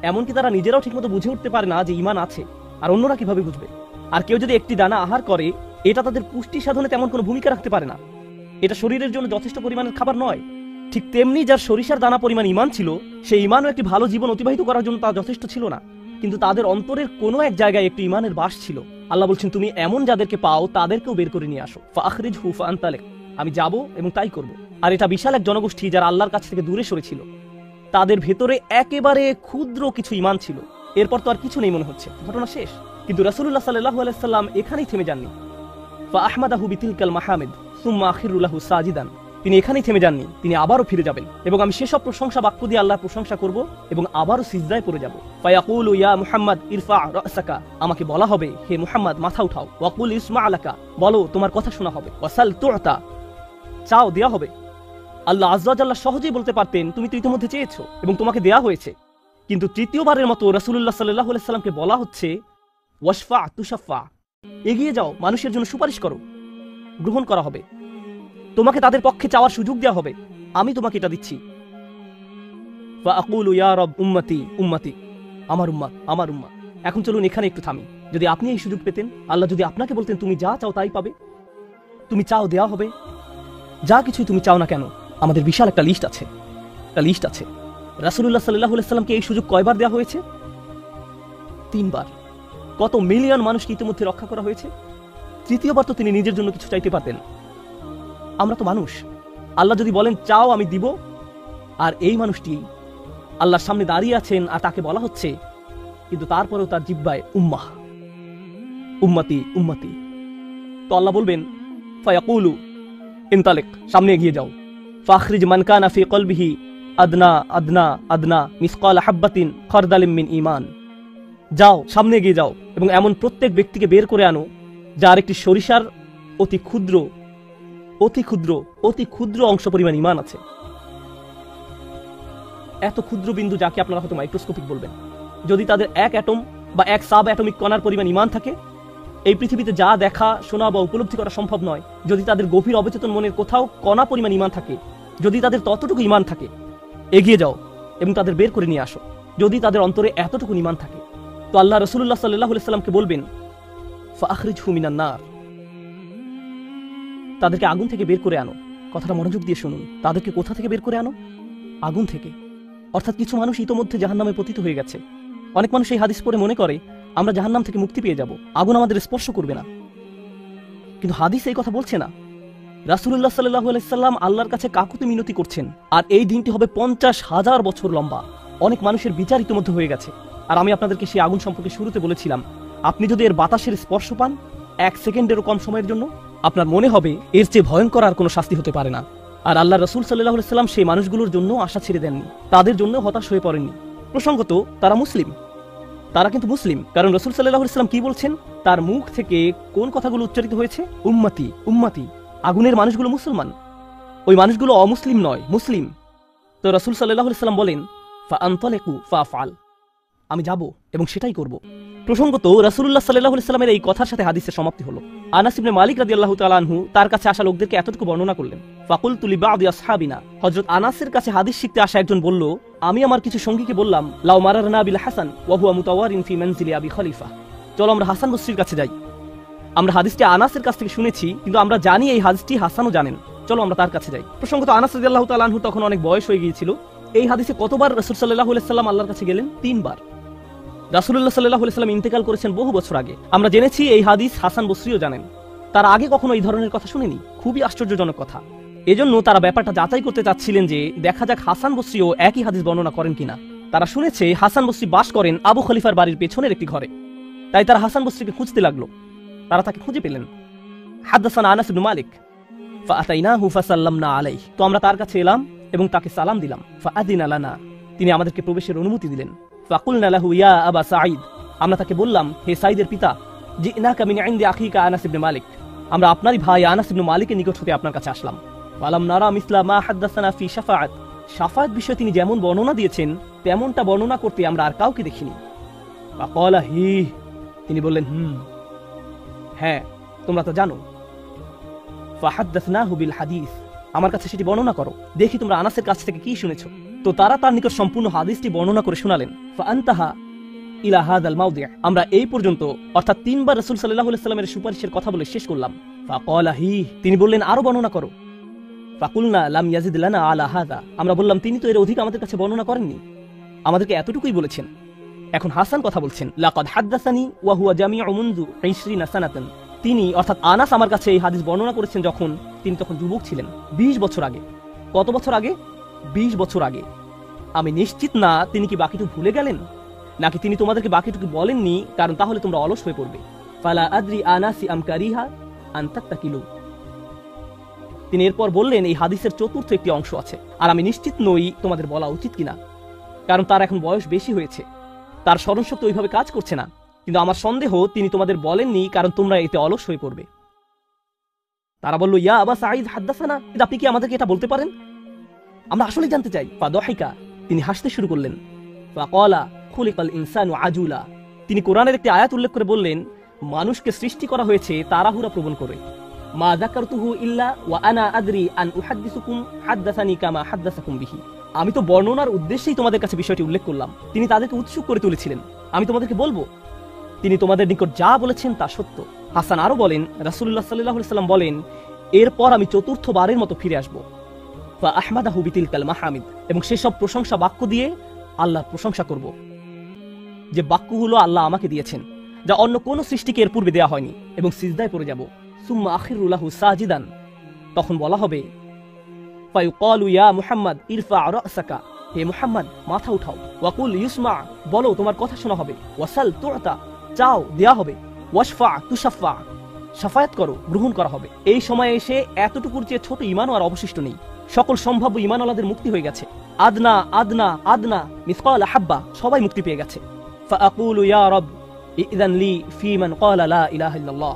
এমনকি তারা নিজেরাও ঠিকমতো বুঝে উঠতে পারে না যে ঈমান আছে, আর অন্যরা কিভাবে বুঝবে। আর কেউ যদি একটি দানা আহার করে, এটা তাদের পুষ্টি সাধনে তেমন কোনো ভূমিকা রাখতে পারে না, এটা শরীরের জন্য যথেষ্ট পরিমাণের খাবার নয়। ঠিক তেমনি যার সরিষার দানা পরিমাণ ঈমান ছিল, সেই ঈমানও একটি ভালো জীবন অতিবাহিত করার জন্য তা যথেষ্ট ছিল না। কিন্তু তাদের অন্তরের কোনো এক জায়গায় একটি ঈমানের বাস ছিল। আল্লাহ বলছেন, তুমি এমন যাদেরকে পাও তাদেরকেও বের করে নিয়ে আসো। ফাআখরিজহু ফাআনতালিক, আমি যাব এবং তাই করব। আর এটা বিশাল এক জনগোষ্ঠী যারা আল্লাহর কাছ থেকে দূরে সরেছিল, তাদের ভেতরে একেবারে ক্ষুদ্র কিছু ঈমান ছিল। এরপর তো আর কিছু নেই মনে হচ্ছে, ঘটনা শেষ। কিন্তু রাসূলুল্লাহ সাল্লাল্লাহু আলাইহি সাল্লাম এখানেই থেমে যাননি। ফাআহমাদাহু বিতিলকাল মাহামিদ সুম্মা আখিরু লাহু সাজিদান, তিনি এখানেই থেমে যাননি, তিনি আবারও ফিরে যাবেন, এবং আমি সেসব প্রশংসা বাক্য দিয়ে আল্লাহর প্রশংসা করব এবং আবারও সিজদায় পড়ে যাব। ফায়াকুলু ইয়া মুহাম্মদ ইরফা রাসাকা, আমাকে বলা হবে, হে মুহাম্মদ, মাথা উঠাও। ওয়াকুল ইসমা আলাকা, বলো তোমার কথা শোনা হবে। ওয়াসাল তুতা, চাও দেয়া হবে। আল্লাহ আজ্জা ওয়া জাল্লা সহজেই বলতে পারতেন, তুমি তো ইতিমধ্যে চেয়েছো এবং তোমাকে দেয়া হয়েছে। কিন্তু তৃতীয়বারের মতো রাসূলুল্লাহ সাল্লাল্লাহু আলাইহি সাল্লামকে বলা হচ্ছে, ওয়াশফা তুশাফা, এগিয়ে যাও, মানুষের জন্য সুপারিশ করো, গ্রহণ করা হবে, তোমাকে তাদের পক্ষে চাওয়ার সুযোগ দেওয়া হবে, আমি তোমাকে এটা দিচ্ছি। ফাআকুলু ইয়া রব উম্মতি উম্মতি, আমার উম্মত, আমার উম্মত। এখন চলুন এখানে একটু থামি। যদি আপনি এই সুযোগ পেতেন, আল্লাহ যদি আপনাকে বলতেন, তুমি যা চাও তাই পাবে, তুমি চাও দেওয়া হবে, যা কিছুই তুমি চাও না কেন, আমাদের বিশাল একটা লিস্ট আছে, একটা লিস্ট আছে। রাসূলুল্লাহ সাল্লাল্লাহু আলাইহি সাল্লামকে এই সুযোগ কয়বার দেওয়া হয়েছে? 3 বার। কত মিলিয়ন মানুষকে ইতিমধ্যে রক্ষা করা হয়েছে। তৃতীয়বার তো তিনি নিজের জন্য কিছু চাইতে পারতেন। আমরা তো মানুষ, আল্লাহ যদি বলেন চাও আমি দিব, আর এই মানুষটি আল্লাহর সামনে দাঁড়িয়ে আছেন আর তাকে বলা হচ্ছে, কিন্তু তারপরেও তার জিহ্বায় উম্মাহ, উম্মতি উম্মতি। তো আল্লাহ বলবেন, ফায়াকুলু ইনতালিক, সামনে এগিয়ে যাও। ফাখরিজ মান কানা ফি কলবিহি আদনা আদনা আদনা মিসকাল হাব্বাতিন খারদালিম মিন ঈমান, যাও সামনে এগিয়ে যাও এবং এমন প্রত্যেক ব্যক্তিকে বের করে আনো যার একটি সরিষার অতি ক্ষুদ্র অতি ক্ষুদ্র অতি ক্ষুদ্র অংশ পরিমাণ ঈমান আছে। এত ক্ষুদ্র বিন্দু যাকে আপনারা হয়তো মাইক্রোস্কোপিক বলবেন, যদি তাদের এক অ্যাটম বা এক সাব অ্যাটমিক কণার পরিমাণ ঈমান থাকে, এই পৃথিবীতে যা দেখা, শোনা বা উপলব্ধি করা সম্ভব নয়, যদি তাদের গভীর অবচেতন মনের কোথাও কণা পরিমাণ ঈমান থাকে, যদি তাদের ততটুকু ঈমান থাকে, এগিয়ে যাও এবং তাদের বের করে নিয়ে আসো। যদি তাদের অন্তরে এতটুকু ঈমান থাকে, তো আল্লাহ রাসূলুল্লাহ সাল্লাল্লাহু আলাইহি সাল্লামকে বলবেন ফাআখরিজহু মিনান নার, তাদেরকে আগুন থেকে বের করে আনো। কথাটা মনোযোগ দিয়ে শুনুন, তাদেরকে কোথা থেকে বের করে আনো? আগুন থেকে। অর্থাৎ কিছু মানুষ ইতোমধ্যে জাহান্নামে পতিত হয়ে গেছে। অনেক মানুষ এই হাদিস পড়ে মনে করে আমরা জাহান্নাম থেকে মুক্তি পেয়ে যাব, আগুন আমাদের স্পর্শ করবে না। কিন্তু হাদিস এই কথা বলছে না। রাসূলুল্লাহ সাল্লাল্লাহু আলাইহি সাল্লাম আল্লাহর কাছে কাকুতি মিনতি করছেন, আর এই দিনটি হবে 50,000 বছর লম্বা। অনেক মানুষের বিচার ইতোমধ্যে হয়ে গেছে। আর আমি আপনাদেরকে সেই আগুন সম্পর্কে শুরুতে বলেছিলাম, আপনি যদি এর বাতাসের স্পর্শ পান 1 সেকেন্ডেরও কম সময়ের জন্য, আপনার মনে হবে এর চেয়ে ভয়ঙ্কর আর কোনো শাস্তি হতে পারে না। আর আল্লাহ রাসূল সাল্লাল্লাহু আলাইহি সাল্লাম সেই মানুষগুলোর জন্য আশা ছেড়ে দেননি, তাদের জন্য হতাশ হয়ে পড়েননি। প্রসঙ্গত তারা মুসলিম, তারা কিন্তু মুসলিম, কারণ রাসূল সাল্লাল্লাহু আলাইহি সাল্লাম কি বলছেন, তার মুখ থেকে কোন কথাগুলো উচ্চারিত হয়েছে? উম্মতি উম্মতি। আগুনের মানুষগুলো মুসলমান, ওই মানুষগুলো অমুসলিম নয়, মুসলিম। তো রাসূল সাল্লাল্লাহু আলাইহি সাল্লাম বলেন ফাআনতালিকু ফাআফআল, আমি যাব এবং সেটাই করব। প্রসঙ্গত রাসূলুল্লাহ সাল্লাল্লাহু আলাইহি সাল্লামের এই কথার সাথে হাদিসের সমাপ্তি হলো। আনাস ইবনে মালিক রাদিয়াল্লাহু তাআলা আনহু তার কাছে আসা লোকদেরকে এতটুকু বর্ণনা করলেন। ফাকুলতু লিবাদি আসহাবিনা, হযরত আনাসের কাছে হাদিস শিখতে আসা একজন বলল, আমি আমার কিছু সঙ্গীকে বললাম, লাউ মারারনা বিল হাসান ওয়া হুয়া মুতাওয়ারিন ফি মানজিলি আবি খলিফা, চলো আমরা হাসান বসরির কাছে যাই। আমরা হাদিসটি আনাসের কাছ থেকে শুনেছি, কিন্তু আমরা জানি এই হাদিসটি হাসানও জানেন, চলো আমরা তার কাছে যাই। প্রসঙ্গত আনাস রাদিয়াল্লাহু তাআলা আনহু তখন অনেক বয়স হয়ে গিয়েছিল। এই হাদিসে কতবার রাসূল সাল্লাল্লাহু আলাইহি সাল্লাম আল্লাহর কাছে গেলেন? 3 বার। রাসূলুল্লাহ সাল্লাল্লাহু আলাইহি সাল্লাম ইন্তেকাল করেছেন বহু বছর আগে। আমরা জেনেছি এই হাদিস হাসান বসরিও জানেন, তার আগে কখনো এই ধরনের কথা শুনেনি। খুবই আশ্চর্যজনক কথা। এজন্য তারা ব্যাপারটা যাচাই করতে চাচ্ছিলেন যে দেখা যাক হাসান বসরিও একই হাদিস বর্ণনা করেন কিনা। তারা শুনেছে হাসান বসরি বাস করেন আবু খলিফার বাড়ির পেছনের একটি ঘরে, তাই তারা হাসান বসরিকে খুঁজতে লাগলো। তারা তাকে খুঁজে পেলেন। হাদাসানা আনাস ইবনে মালিক ফাআতাইনাহু ফাসাল্লামনা আলাইহি, তো আমরা তার কাছে এলাম এবং তাকে সালাম দিলাম। ফাআদিনা লানা, তিনি আমাদেরকে প্রবেশের অনুমতি দিলেন। ফাকুলনা লাহু ইয়া আবা সাঈদ, আমরা তাকে বললাম, হে সাঈদের পিতা, জিনাকা মিন ইনদি আখিকা আনাস ইবনে মালিক, আমরা আপনারই ভাই আনাস ইবনে মালিকের নিকট হতে আপনার কাছে আসলাম। ফালাম নারা মিসলা মা হাদাসানা ফি শাফাআত, শাফাআত বিষয়ে তিনি যেমন বর্ণনা দিয়েছেন তেমনটা বর্ণনা করতে আমরা আর কাউকে দেখিনি। ফাকালা হি, তিনি বললেন হ্যাঁ তোমরা তো জানো। ফাহাদাসনাহু বিল হাদিস, আমার কাছে সেটি বর্ণনা করো, দেখি তোমরা আনাসের কাছ থেকে কি শুনেছো। তো তারা তার নিকট সম্পূর্ণ হাদিসটি বর্ণনা করে শোনালেন। ফাআনতাহা ইলা হাদাল মাওদি', আমরা এই পর্যন্ত অর্থাৎ 3 বার রাসূল সাল্লাল্লাহু আলাইহি সাল্লামের সুপারিশের কথা বলে শেষ করলাম। ফাকালা হি, তিনি বললেন আরো বর্ণনা করো। ফাকুলনা লাম ইয়াজিদ লানা আলা হাযা, আমরা বললাম তিনি তো এর অধিক আমাদের কাছে বর্ণনা করেননি, আমাদেরকে এতটুকুই বলেছেন। এখন হাসান কথা বলছেন, লাকাদ হাদাসানি ওয়া হুয়া জামিউ মুনযু 20 সানাতান, তিনি অর্থাৎ আনাস আমার কাছে এই হাদিস বর্ণনা করেছেন যখন তিনি তখন যুবক ছিলেন, 20 বছর আগে। কত বছর আগে? 20 বছর আগে। আমি নিশ্চিত না তিনি কি বাকিটুকু ভুলে গেলেন, নাকি তিনি তোমাদেরকে বাকিটুকু বলেননি, কারণ তাহলে তোমরা অলস হয়ে পড়বে। ফালা আদরি আনাসি আম কারিহা আন তাত্তাকিলু, তিনি এরপর বললেন এই হাদিসের চতুর্থ একটি অংশ আছে, আর আমি নিশ্চিত নই তোমাদের বলা উচিত কিনা, কারণ তার এখন বয়স বেশি হয়েছে, তার স্মরণশক্তি ওইভাবে কাজ করছে না। কিন্তু আমার সন্দেহ তিনি তোমাদের বলেননি, কারণ তোমরা এতে অলস হয়ে পড়বে। তারা বলল, ইয়া আবা সাঈদ হাদাসানা, আপনি কি আমাদেরকে এটা বলতে পারেন? আমরা আসলে জানতে চাই। ফাদাহিকা, তিনি হাসতে শুরু করলেন। ফাকালা খুলিকাল ইনসানু আজুলা, তিনি কোরআনের একটি আয়াত উল্লেখ করে বললেন, মানুষকে সৃষ্টি করা হয়েছে তাড়াহুড়া প্রবণ করে। মা যাকারতুহু ইল্লা ওয়া আনা আদরি আন উহাদ্দিসুকুম হাদাসানি কামা হাদাসাকুম বিহি, আমি তো বর্ণনার উদ্দেশ্যেই তোমাদের কাছে বিষয়টি উল্লেখ করলাম। তিনি তাদেরকে উৎসুক করে তুলেছিলেন, আমি তোমাদেরকে বলবো তিনি তোমাদের নিকট যা বলেছেন তা সত্য। হাসান আরো বলেন, রাসূলুল্লাহ সাল্লাল্লাহু আলাইহি সাল্লাম বলেন, এরপর আমি চতুর্থবারের মতো ফিরে আসবো। ফা আহমাদাহু বিতিলকাল মাহামিদ, এবং সেসব প্রশংসা বাক্য দিয়ে আল্লাহর প্রশংসা করব, যে বাক্যগুলো আল্লাহ আমাকে দিয়েছেন, যা অন্য কোন সৃষ্টিকে এর পূর্বে দেওয়া হয়নি, এবং সিজদায় পড়ে যাব। সুম্মা আখিরু লাহু সাজিদান, তখন বলা হবে, ফায়ুকালু ইয়া মুহাম্মদ ইরফা রাসাকা, হে মুহাম্মদ মাথা উঠাও। ওয়াকুল ইউসমা, বলো তোমার কথা শোনা হবে। ওয়াসাল তুতা, চাও দেয়া হবে। ওয়াশফা তুশাফা, শাফায়াত করো গ্রহণ করা হবে। এই সময়ে এসে এতটুকুর চেয়ে ছোট ঈমানও আর অবশিষ্ট নেই, সকল সম্ভাব্য ঈমানওয়ালাদের মুক্তি হয়ে গেছে। আদনা আদনা আদনা মিসকাল হাব্বা, সবাই মুক্তি পেয়ে গেছে। ফাআকুলু ইয়া রব ইযান লি ফি মান ক্বালা লা ইলাহা ইল্লাল্লাহ,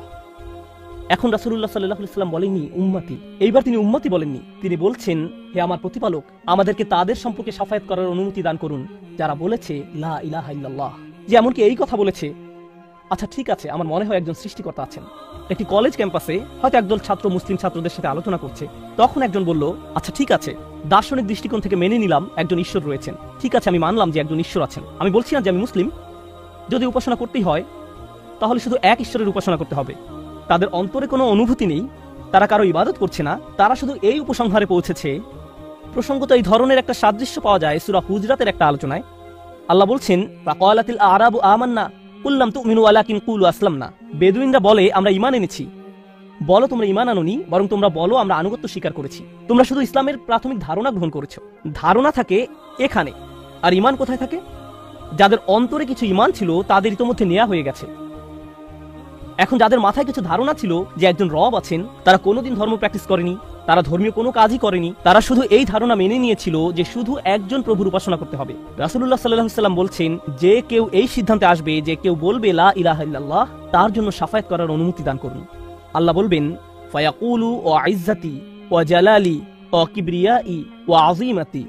এখন রাসূলুল্লাহ সাল্লাল্লাহু আলাইহি ওয়াসাল্লাম বলেননি উম্মতি, এইবার তিনি উম্মতি বলেননি, তিনি বলছেন হে আমার প্রতিপালক, আমাদেরকে তাদের সম্পর্কে শাফায়াত করার অনুমতি দান করুন যারা বলেছে লা ইলাহা ইল্লাল্লাহ। যে এমনকি এই কথা বলেছে, আচ্ছা ঠিক আছে, আমার মনে হয় একজন সৃষ্টিকর্তা আছেন। একটি কলেজ ক্যাম্পাসে হয়তো একদল ছাত্র মুসলিম ছাত্রদের সাথে আলোচনা করছে, তখন একজন বলল, আচ্ছা ঠিক আছে, দার্শনিক দৃষ্টিকোণ থেকে মেনে নিলাম একজন ঈশ্বর রয়েছেন, ঠিক আছে আমি মানলাম যে একজন ঈশ্বর আছেন, আমি বলছি না যে আমি মুসলিম, যদি উপাসনা করতেই হয় তাহলে শুধু এক ঈশ্বরের উপাসনা করতে হবে। তাদের অন্তরে কোনো অনুভূতি নেই, তারা কারো ইবাদত করছে না, তারা শুধু এই উপসংহারে পৌঁছেছে। প্রসঙ্গত এই ধরনের একটা সাদৃশ্য পাওয়া যায় সূরা হুজরাতের একটা আলোচনায়। আল্লাহ বলছেন, ফাকালাতিল আরাবু আমান্না কুল লাম তুমিনু ওয়ালাকিন কুলু আসলামনা। বেদুইনরা বলে আমরা ঈমান এনেছি। বলো তোমরা ঈমান আনোনি, বরং তোমরা বলো আমরা আনুগত্য স্বীকার করেছি। তোমরা শুধু ইসলামের প্রাথমিক ধারণা গ্রহণ করেছো। ধারণা থাকে এখানে, আর ঈমান কোথায় থাকে? যাদের অন্তরে কিছু ঈমান ছিল তাদের ইতোমধ্যে নেওয়া হয়ে গেছে। এখন যাদের মাথায় কিছু ধারণা ছিল যে একজন রব আছেন, তারা কোনোদিন ধর্ম প্র্যাকটিস করেনি, তারা ধর্মীয় কোনো কাজই করেনি, তারা শুধু এই ধারণা মেনে নিয়েছিল যে শুধু একজন প্রভুর উপাসনা করতে হবে। রাসূলুল্লাহ সাল্লাল্লাহু আলাইহি ওয়াসাল্লাম বলছেন, যে কেউ এই সিদ্ধান্তে আসবে যে কেউ বলবে লা ইলাহা ইল্লাল্লাহ, তার জন্য শাফায়াত করার অনুমতি দান করুন। আল্লাহ বলবেন, ফায়াকুলু ওয়া ইজ্জাতি ওয়া জালালি ওয়া কিবরিয়াই ওয়া আযীমাতি।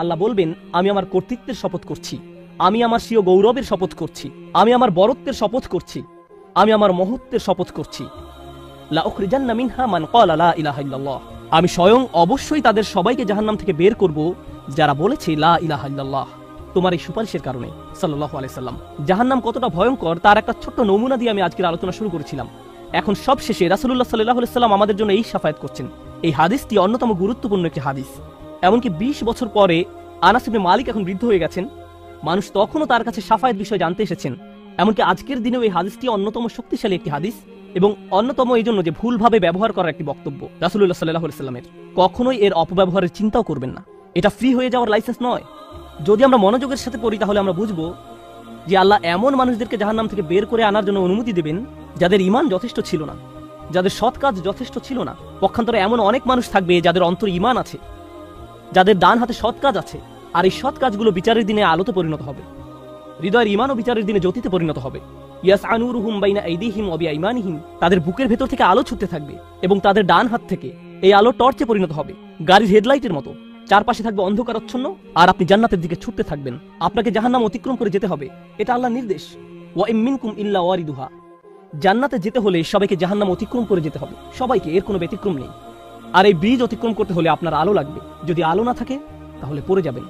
আল্লাহ বলবেন, আমি আমার কর্তৃত্বের শপথ করছি, আমি আমার স্বীয় গৌরবের শপথ করছি, আমি আমার বরত্বের শপথ করছি, আমি আমার মহত্বের শপথ করছি, লা উখরিজান্না মিনহা মান ক্বালা লা ইলাহা ইল্লাল্লাহ। আমি স্বয়ং অবশ্যই তাদের সবাইকে জাহান্নাম থেকে বের করব যারা বলেছে লা ইলাহা ইল্লাল্লাহ, তোমার এই সুপারিশের কারণে। সাল্লাল্লাহু আলাইহি সাল্লাম। জাহান্নাম কতটা ভয়ঙ্কর তার একটা ছোট্ট নমুনা দিয়ে আমি আজকের আলোচনা শুরু করেছিলাম। এখন সব শেষে রাসূলুল্লাহ সাল্লাল্লাহু আলাইহি সাল্লাম আমাদের জন্য এই শাফায়াত করছেন। এই হাদিসটি অন্যতম গুরুত্বপূর্ণ একটি হাদিস। এমনকি 20 বছর পরে আনাস ইবনে মালিক এখন বৃদ্ধ হয়ে গেছেন, মানুষ তখনও তার কাছে শাফায়াত বিষয়ে জানতে এসেছেন। এমনকি আজকের দিনেও এই হাদিসটি অন্যতম শক্তিশালী একটি হাদিস, এবং অন্যতম এই জন্য যে ভুলভাবে ব্যবহার করার একটি বক্তব্য রাসূলুল্লাহ সাল্লাল্লাহু আলাইহি সাল্লামের। কখনোই এর অপব্যবহারের চিন্তাও করবেন না, এটা ফ্রি হয়ে যাওয়ার লাইসেন্স নয়। যদি আমরা মনোযোগের সাথে পড়ি তাহলে আমরা বুঝবো যে আল্লাহ এমন মানুষদেরকে জাহান্নাম থেকে বের করে আনার জন্য অনুমতি দেবেন যাদের ঈমান যথেষ্ট ছিল না, যাদের সৎ কাজ যথেষ্ট ছিল না। পক্ষান্তরে এমন অনেক মানুষ থাকবে যাদের অন্তর ঈমান আছে, যাদের ডান হাতে সৎ কাজ আছে, আর এই সৎ কাজগুলো বিচারের দিনে আলোতে পরিণত হবে, হৃদয়ের ঈমান ও বিচারের দিনে জ্যোতিতে পরিণত হবে। ইয়াসআনুরুহুম বাইনা আইদিহিম ওয়া বিআইমানিহিম, তাদের বুকের ভেতর থেকে আলো ছুটতে থাকবে এবং তাদের ডান হাত থেকে এই আলো টর্চে পরিণত হবে, গাড়ির হেডলাইটের মতো। চারপাশে থাকবে অন্ধকারাচ্ছন্ন, আর আপনি জান্নাতের দিকে ছুটতে থাকবেন। আপনাকে জাহান্নাম অতিক্রম করে যেতে হবে, এটা আল্লাহর নির্দেশ। ওয়া ইম মিনকুম ইল্লা ওয়ারিদুহা, জান্নাতে যেতে হলে সবাইকে জাহান্নাম অতিক্রম করে যেতে হবে, সবাইকে, এর কোনো ব্যতিক্রম নেই। আর এই ব্রিজ অতিক্রম করতে হলে আপনার আলো লাগবে, যদি আলো না থাকে তাহলে পড়ে যাবেন।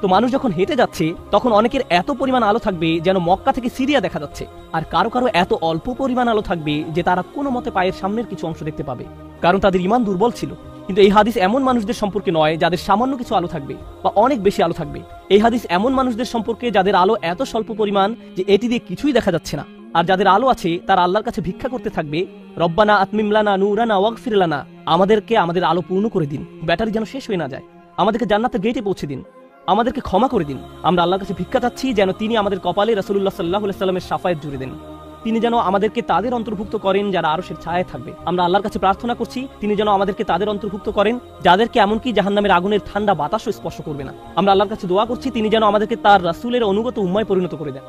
তো মানুষ যখন হেঁটে যাচ্ছে তখন অনেকের এত পরিমাণ আলো থাকবে যেন মক্কা থেকে সিরিয়া দেখা যাচ্ছে, আর কারো কারো এত অল্প পরিমাণ আলো থাকবে যে তারা কোনো মতে পায়ের সামনের কিছু অংশ দেখতে পাবে, কারণ তাদের ঈমান দুর্বল ছিল। কিন্তু এই হাদিস এমন মানুষদের সম্পর্কে নয় যাদের সামান্য কিছু আলো থাকবে বা অনেক বেশি আলো থাকবে। এই হাদিস এমন মানুষদের সম্পর্কে যাদের আলো এত স্বল্প পরিমাণ যে এটি দিয়ে কিছুই দেখা যাচ্ছে না, আর যাদের আলো আছে তারা আল্লাহর কাছে ভিক্ষা করতে থাকবে, রব্বানা আতমিম লানা নূরানা ওয়াগফির লানা, আমাদেরকে আমাদের আলো পূর্ণ করে দিন, ব্যাটারি যেন শেষ হয়ে না যায়, আমাদেরকে জান্নাতের গেটে পৌঁছে দিন, আমাদেরকে ক্ষমা করে দিন। আমরা আল্লাহর কাছে ভিক্ষা চাচ্ছি যেন তিনি আমাদের কপালে রাসূলুল্লাহ সাল্লাল্লাহু আলাইহি সাল্লামের শাফায়াত জুড়ে দেন, তিনি যেন আমাদেরকে তাদের অন্তর্ভুক্ত করেন যারা আরশের ছায়ায় থাকবে। আমরা আল্লাহর কাছে প্রার্থনা করছি তিনি যেন আমাদেরকে তাদের অন্তর্ভুক্ত করেন যাদেরকে এমনকি জাহান্নামের আগুনের ঠান্ডা বাতাসও স্পর্শ করবে না। আমরা আল্লাহর কাছে দোয়া করছি তিনি যেন আমাদেরকে তার রাসূলের অনুগত উম্মায় পরিণত করে দেন,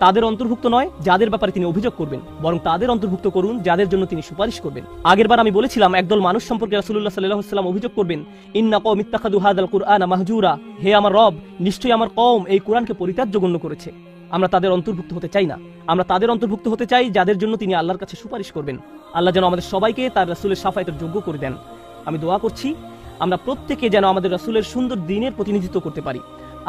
তাদের অন্তর্ভুক্ত নয় যাদের ব্যাপারে তিনি অভিযোগ করবেন, বরং তাদের অন্তর্ভুক্ত করুন যাদের জন্য তিনি সুপারিশ করবেন। আগেরবার আমি বলেছিলাম একদল মানুষ সম্পর্কে রাসূলুল্লাহ সাল্লাল্লাহু আলাইহি ওয়াসাল্লাম অভিযোগ করবেন, ইন্না কওমি ইত্তাখাযু হাযাল কুরআনা মাহজুরা, হে আমার রব, নিশ্চয়ই আমার কওম এই কুরআনকে পরিত্যাজ্য গণ্য করেছে। আমরা তাদের অন্তর্ভুক্ত হতে চাই না, আমরা তাদের অন্তর্ভুক্ত হতে চাই যাদের জন্য তিনি আল্লাহর কাছে সুপারিশ করবেন। আল্লাহ যেন আমাদের সবাইকে তার রাসূলের শাফায়াতের যোগ্য করে দেন। আমি দোয়া করছি আমরা প্রত্যেকে যেন আমাদের রাসূলের সুন্দর দ্বীনের প্রতিনিধিত্ব করতে পারি,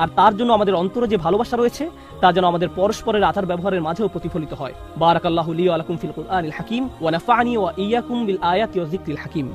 আর তার জন্য আমাদের অন্তরে যে ভালোবাসা রয়েছে তা যেন আমাদের পরস্পরের আচার ব্যবহারের মাঝেও প্রতিফলিত হয়। বারাকাল্লাহু লি ওয়া লাকুম ফিল কুরআনিল হাকিম ওয়া নাফা'নি ওয়া ইয়্যাকুম বিল আয়াতি ওয়া যিকরিল হাকিম।